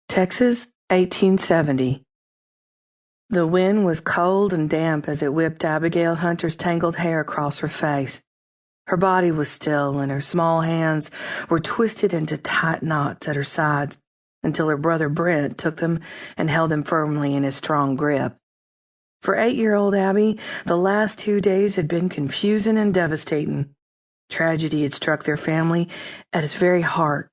Texas, 1870. The wind was cold and damp as it whipped Abigail Hunter's tangled hair across her face. Her body was still, and her small hands were twisted into tight knots at her sides until her brother Brent took them and held them firmly in his strong grip. For 8-year-old Abby, the last 2 days had been confusing and devastating. Tragedy had struck their family at its very heart,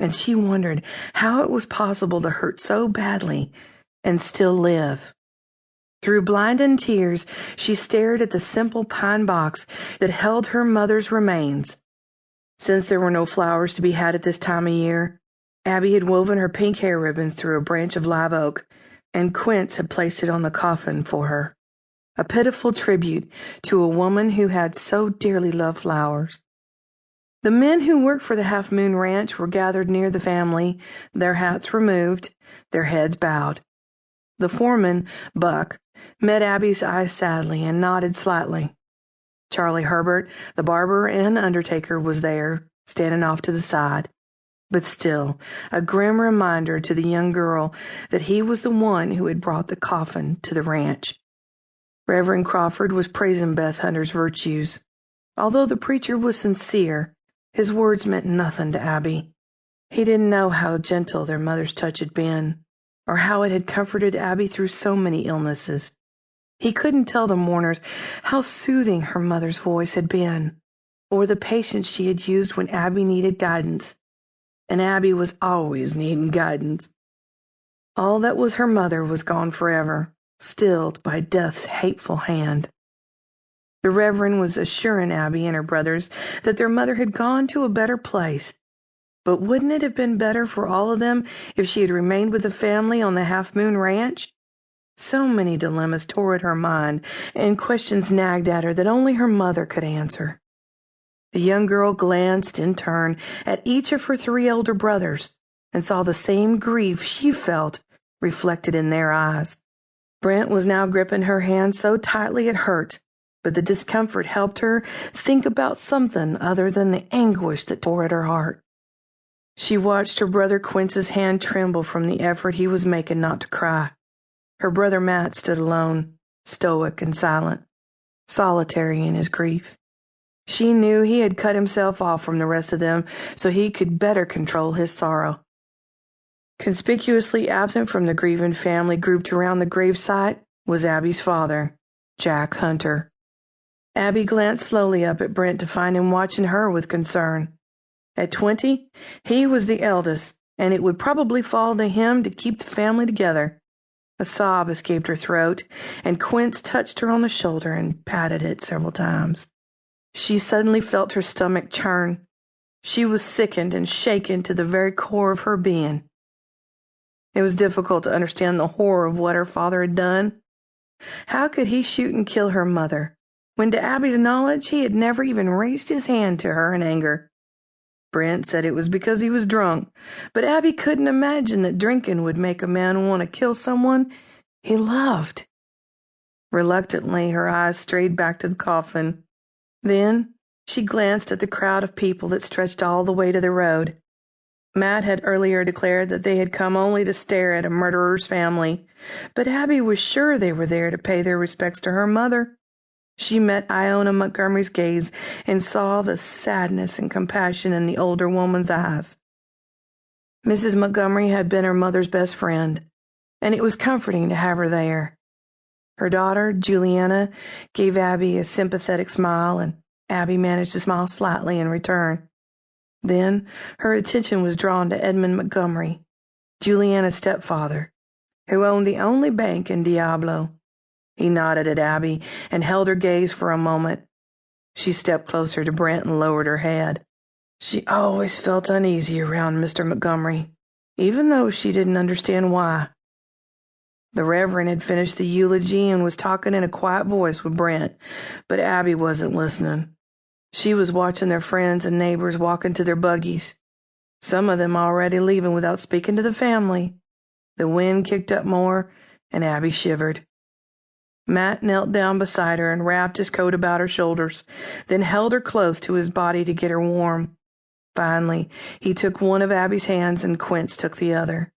and she wondered how it was possible to hurt so badly and still live. Through blinding tears, she stared at the simple pine box that held her mother's remains. Since there were no flowers to be had at this time of year, Abby had woven her pink hair ribbons through a branch of live oak, and Quince had placed it on the coffin for her, a pitiful tribute to a woman who had so dearly loved flowers. The men who worked for the Half Moon Ranch were gathered near the family, their hats removed, their heads bowed. The foreman, Buck, met Abby's eyes sadly and nodded slightly. Charlie Herbert, the barber and undertaker, was there, standing off to the side, but still a grim reminder to the young girl that he was the one who had brought the coffin to the ranch. Reverend Crawford was praising Beth Hunter's virtues. Although the preacher was sincere, his words meant nothing to Abby. He didn't know how gentle their mother's touch had been, or how it had comforted Abby through so many illnesses. He couldn't tell the mourners how soothing her mother's voice had been, or the patience she had used when Abby needed guidance. And Abby was always needing guidance. All that was her mother was gone forever, stilled by death's hateful hand. The Reverend was assuring Abby and her brothers that their mother had gone to a better place. But wouldn't it have been better for all of them if she had remained with the family on the Half Moon Ranch? So many dilemmas tore at her mind, and questions nagged at her that only her mother could answer. The young girl glanced in turn at each of her 3 elder brothers and saw the same grief she felt reflected in their eyes. Brent was now gripping her hand so tightly it hurt, but the discomfort helped her think about something other than the anguish that tore at her heart. She watched her brother Quince's hand tremble from the effort he was making not to cry. Her brother Matt stood alone, stoic and silent, solitary in his grief. She knew he had cut himself off from the rest of them so he could better control his sorrow. Conspicuously absent from the grieving family grouped around the gravesite was Abby's father, Jack Hunter. Abby glanced slowly up at Brent to find him watching her with concern. At 20, he was the eldest, and it would probably fall to him to keep the family together. A sob escaped her throat, and Quince touched her on the shoulder and patted it several times. She suddenly felt her stomach churn. She was sickened and shaken to the very core of her being. It was difficult to understand the horror of what her father had done. How could he shoot and kill her mother, when to Abby's knowledge he had never even raised his hand to her in anger? Brent said it was because he was drunk, but Abby couldn't imagine that drinking would make a man want to kill someone he loved. Reluctantly, her eyes strayed back to the coffin. Then she glanced at the crowd of people that stretched all the way to the road. Matt had earlier declared that they had come only to stare at a murderer's family, but Abby was sure they were there to pay their respects to her mother. She met Iona Montgomery's gaze and saw the sadness and compassion in the older woman's eyes. Mrs. Montgomery had been her mother's best friend, and it was comforting to have her there. Her daughter, Juliana, gave Abby a sympathetic smile, and Abby managed to smile slightly in return. Then her attention was drawn to Edmund Montgomery, Juliana's stepfather, who owned the only bank in Diablo. He nodded at Abby and held her gaze for a moment. She stepped closer to Brent and lowered her head. She always felt uneasy around Mr. Montgomery, even though she didn't understand why. The Reverend had finished the eulogy and was talking in a quiet voice with Brent, but Abby wasn't listening. She was watching their friends and neighbors walk into their buggies, some of them already leaving without speaking to the family. The wind kicked up more, and Abby shivered. Matt knelt down beside her and wrapped his coat about her shoulders, then held her close to his body to get her warm. Finally, he took one of Abby's hands and Quince took the other.